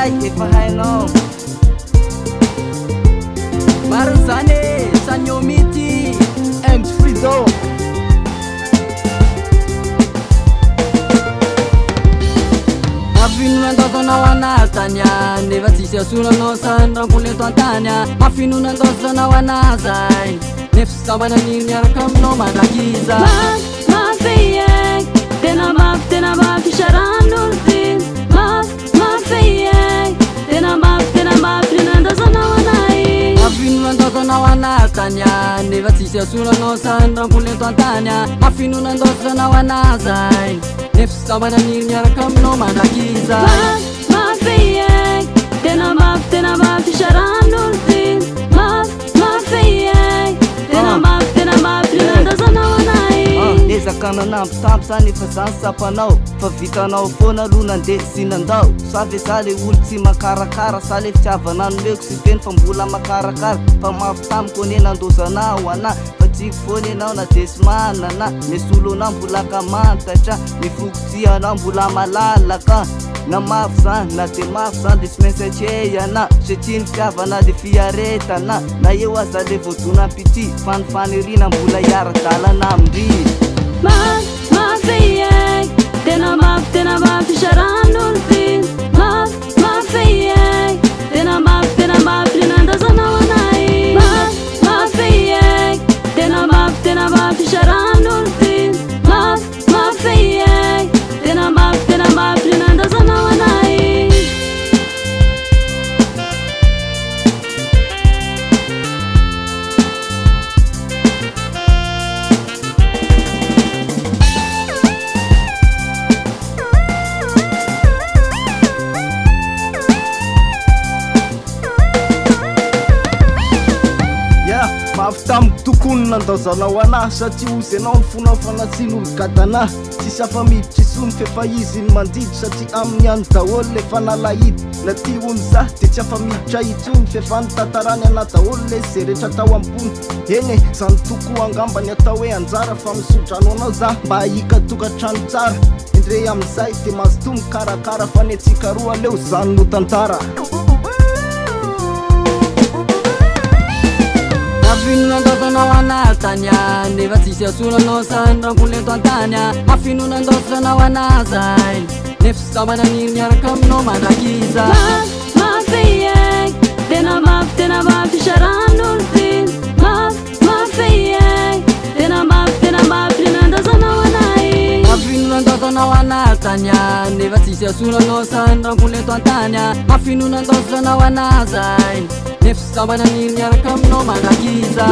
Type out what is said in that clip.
zay efa hainao maro zany Sanyomity and Frido Mafinonandozanao anatanya nefa tsisy asoranao sandramboleto antanya mafinonandozanao anazay nefa sy zamananiny miaraka aminao mandrakiza mafeyek tena mafy saran'olo ty mafeyek tena mafy nandozanao anay mafinonandozanao anatanya nefa tsisy asoranao sandramboleto antanya mafinonandozanao anazay nefa sy zamananiny miaraka aminao mandrakiza mafeyek tena mafy saran'olo ty mafeyek tena mafy nandozanao anay ezaka nanambytampy zany efa zany sapanao fa vitanao foana aloha nandeha sy nandao savy za le olo tsy makarakara sa le fitiavananoleko sy teny fa mbola makarakara fa mafy tamiko ane nandozanao ana fa tsiko foana enao na desy manana mesolo anao mbola kamantatra mifokotsi anao mbola malalaka na mafy zany na de mafy zany de sy maintsy atrey ana satria ny fitiavana le fiaretana na eo aza le voadonam-pity fanifanirina mbola iara-dalana amindry mafeyek tena mafy saran'olo ty mafeyek tena mafy nandozanao anay mafeyek tena mafy saran'olo ty mafeyek tena mafy nandozanao anay mafy tamiko tokony nandozanao anah satria ozy anao ny fonao fanatsian'olo gadana tsisy afa-mivitry isony fefa izy ny mandidy satria amin'ny any daholo lefa nalahidy na ty ony za de tsy afa-mivitra itsony fefa nitantarany ana daholo le zay rehetra tao ambony eny e zany toko angambany atao hoe anjara fa misodrano anao za mba hahika tokantrano tsara indre am'izay de mazoto mikarakara fa ny atsika roa leo zany no tantara mafinonandozanao anatanya nefa tsisy asoranao sandramboleto antanya mafinonandozanao anazay nefa sy zamananiny miaraka aminao mandrakiza mafeyek tena mafy saran'olo ty mafeyek tena mafy nandozanao anay mafinonandozanao anatanya nefa tsisy asoranao sandramboleto antanya mafinonandozanao anazay nefa sy zamananiny miaraka aminao mandrakiza